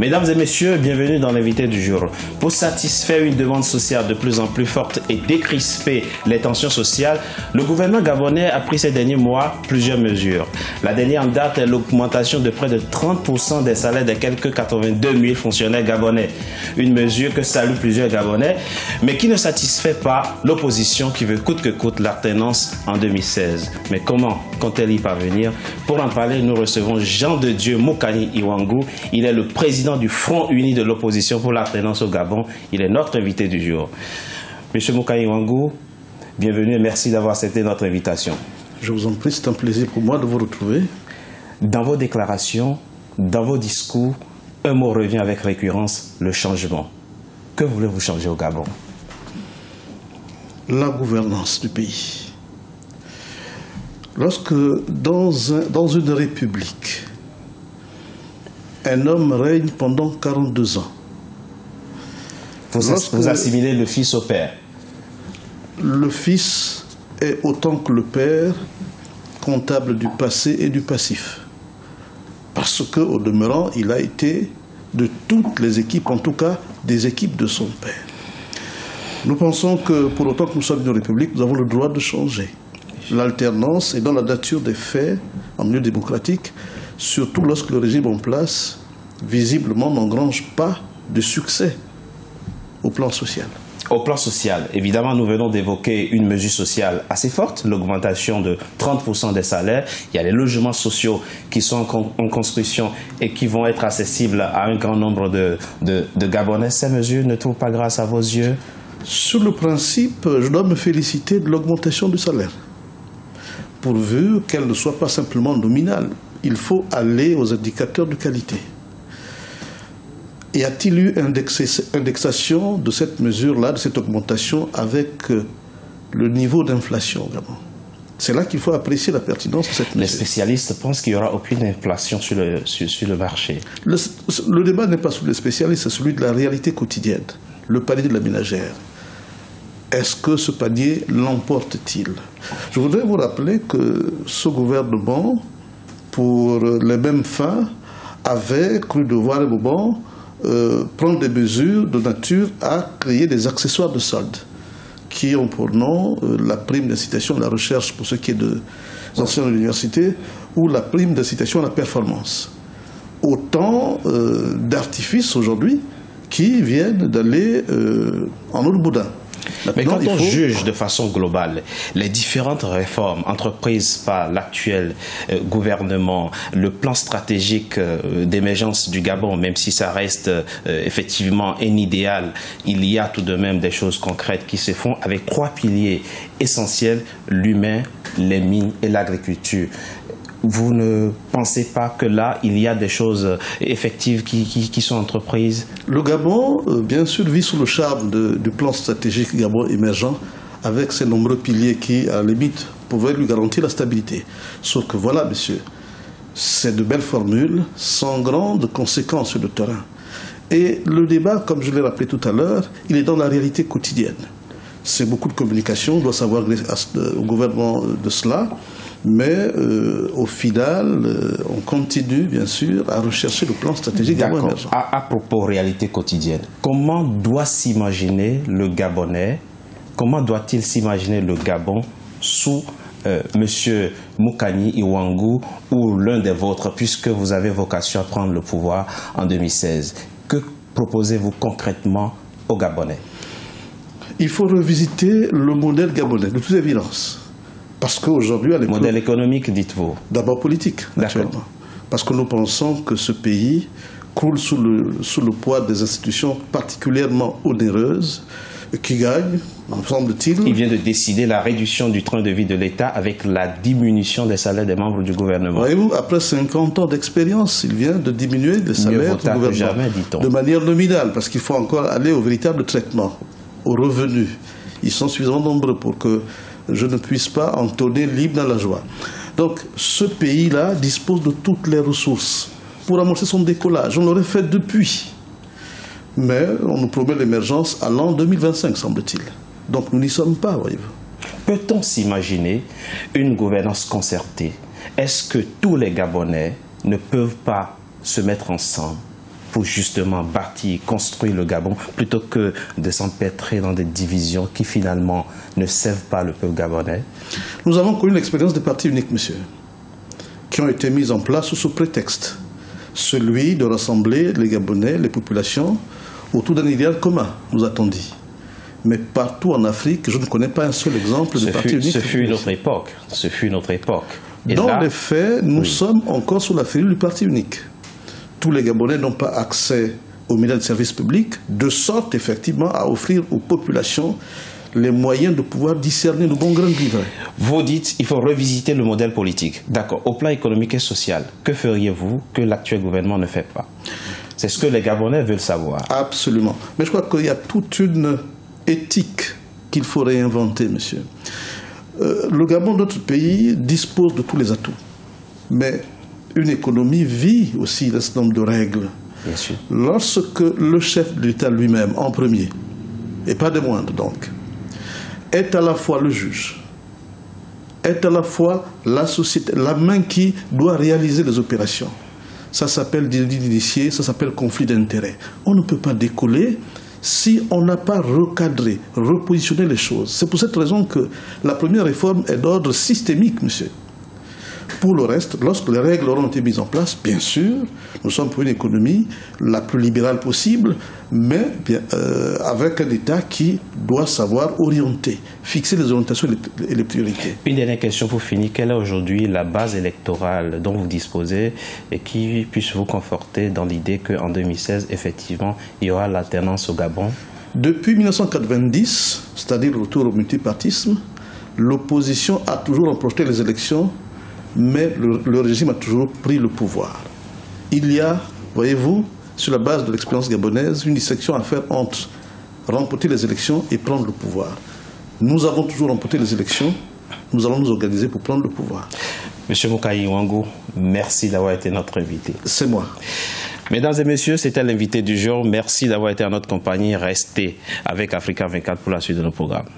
Mesdames et messieurs, bienvenue dans l'invité du jour. Pour satisfaire une demande sociale de plus en plus forte et décrisper les tensions sociales, le gouvernement gabonais a pris ces derniers mois plusieurs mesures. La dernière en date est l'augmentation de près de 30% des salaires des quelques 82 000 fonctionnaires gabonais. Une mesure que saluent plusieurs Gabonais, mais qui ne satisfait pas l'opposition qui veut coûte que coûte l'alternance en 2016. Mais comment compte-t-elle y parvenir? Pour en parler, nous recevons Jean de Dieu Moukani Iwangou. Il est le président du Front uni de l'opposition pour l'alternance au Gabon. Il est notre invité du jour. Monsieur Moukani Iwangou, bienvenue et merci d'avoir accepté notre invitation. Je vous en prie, c'est un plaisir pour moi de vous retrouver. Dans vos déclarations, dans vos discours, un mot revient avec récurrence, le changement. Que voulez-vous changer au Gabon? La gouvernance du pays. Lorsque dans une république, un homme règne pendant 42 ans. Vous assimilez le fils au père? Le fils est autant que le père, comptable du passé et du passif. Parce qu'au demeurant, il a été de toutes les équipes, en tout cas des équipes de son père. Nous pensons que pour autant que nous sommes une république, nous avons le droit de changer. L'alternance est dans la nature des faits en milieu démocratique, surtout lorsque le régime en place, visiblement, n'engrange pas de succès au plan social. Au plan social, évidemment, nous venons d'évoquer une mesure sociale assez forte, l'augmentation de 30% des salaires. Il y a les logements sociaux qui sont en construction et qui vont être accessibles à un grand nombre de Gabonais. Ces mesures ne trouvent pas grâce à vos yeux? Sur le principe, je dois me féliciter de l'augmentation du salaire, pourvu qu'elle ne soit pas simplement nominale. Il faut aller aux indicateurs de qualité. Y a-t-il eu indexation de cette mesure-là, de cette augmentation avec le niveau d'inflation vraiment? C'est là qu'il faut apprécier la pertinence de cette mesure. Les spécialistes pensent qu'il n'y aura aucune inflation sur le marché. Le débat n'est pas sur les spécialistes, c'est celui de la réalité quotidienne, le panier de la ménagère. Est-ce que ce panier l'emporte-t-il? Je voudrais vous rappeler que ce gouvernement, pour les mêmes fins, avait cru devoir à un moment prendre des mesures de nature à créer des accessoires de solde qui ont pour nom la prime d'incitation à la recherche pour ceux qui est des enseignants de l'université ou la prime d'incitation à la performance. Autant d'artifices aujourd'hui qui viennent d'aller en eau de boudin. Mais quand on juge de façon globale les différentes réformes entreprises par l'actuel gouvernement, le plan stratégique d'émergence du Gabon, même si ça reste effectivement un idéal, il y a tout de même des choses concrètes qui se font avec 3 piliers essentiels, l'humain, les mines et l'agriculture. Vous ne pensez pas que là, il y a des choses effectives qui sont entreprises? Le Gabon, bien sûr, vit sous le charme du plan stratégique Gabon émergent, avec ses nombreux piliers qui, à la limite, pouvaient lui garantir la stabilité. Sauf que voilà, monsieur, c'est de belles formules sans grandes conséquences sur le terrain. Et le débat, comme je l'ai rappelé tout à l'heure, il est dans la réalité quotidienne. C'est beaucoup de communication, on doit savoir au gouvernement de cela. Mais au final, on continue bien sûr à rechercher le plan stratégique Gabon émergent. À propos réalité quotidienne, comment doit s'imaginer le Gabonais, comment doit-il s'imaginer le Gabon sous Monsieur Moukani Iwangou ou l'un des vôtres, puisque vous avez vocation à prendre le pouvoir en 2016? Que proposez-vous concrètement aux Gabonais? Il faut revisiter le modèle gabonais, de toute évidence. Parce qu'aujourd'hui, modèle économique, dites-vous? D'abord politique, naturellement. Parce que nous pensons que ce pays coule sous le poids des institutions particulièrement onéreuses qui gagnent, me semble-t-il. Il vient de décider la réduction du train de vie de l'État avec la diminution des salaires des membres du gouvernement. Voyez-vous, après 50 ans d'expérience, il vient de diminuer les salaires du gouvernement jamais, dit-on. De manière nominale, parce qu'il faut encore aller au véritable traitement, aux revenus. Ils sont suffisamment nombreux pour que je ne puisse pas entonner l'hymne à la joie. Donc, ce pays-là dispose de toutes les ressources pour amorcer son décollage. On l'aurait fait depuis. Mais on nous promet l'émergence à l'an 2025, semble-t-il. Donc, nous n'y sommes pas, voyez-vous. Peut-on s'imaginer une gouvernance concertée? Est-ce que tous les Gabonais ne peuvent pas se mettre ensemble pour justement bâtir, construire le Gabon, plutôt que de s'empêtrer dans des divisions qui finalement ne servent pas le peuple gabonais? Nous avons connu l'expérience des partis uniques, monsieur, qui ont été mis en place sous ce prétexte, celui de rassembler les Gabonais, les populations, autour d'un idéal commun, nous a-t-on dit. Mais partout en Afrique, je ne connais pas un seul exemple de parti unique. Ce fut une autre époque. Ce fut une autre époque. Et dans là, les faits, nous sommes encore sous la férule du parti unique. Tous les Gabonais n'ont pas accès aux médias de service public, de sorte effectivement à offrir aux populations les moyens de pouvoir discerner le bon grain de livret. Vous dites qu'il faut revisiter le modèle politique. D'accord. Au plan économique et social, que feriez-vous que l'actuel gouvernement ne fait pas? C'est ce que les Gabonais veulent savoir. Absolument. Mais je crois qu'il y a toute une éthique qu'il faut réinventer, monsieur. Le Gabon, notre pays, dispose de tous les atouts. Mais une économie vit aussi d'un certain nombre de règles. Bien sûr. Lorsque le chef de l'État lui-même, en premier, et pas des moindres donc, est à la fois le juge, est à la fois la société, la main qui doit réaliser les opérations. Ça s'appelle délit d'initié, ça s'appelle conflit d'intérêts. On ne peut pas décoller si on n'a pas recadré, repositionné les choses. C'est pour cette raison que la première réforme est d'ordre systémique, monsieur. Pour le reste, lorsque les règles auront été mises en place, bien sûr, nous sommes pour une économie la plus libérale possible, mais avec un État qui doit savoir orienter, fixer les orientations et les priorités. Une dernière question pour finir. Quelle est aujourd'hui la base électorale dont vous disposez et qui puisse vous conforter dans l'idée qu'en 2016, effectivement, il y aura l'alternance au Gabon? Depuis 1990, c'est-à-dire le retour au multipartisme, l'opposition a toujours emporté les élections, mais le régime a toujours pris le pouvoir. Il y a, voyez-vous, sur la base de l'expérience gabonaise, une distinction à faire entre remporter les élections et prendre le pouvoir. Nous avons toujours remporté les élections, nous allons nous organiser pour prendre le pouvoir. Monsieur Mukai Wangou, merci d'avoir été notre invité. C'est moi. Mesdames et messieurs, c'était l'invité du jour. Merci d'avoir été en notre compagnie. Restez avec Africa 24 pour la suite de nos programmes.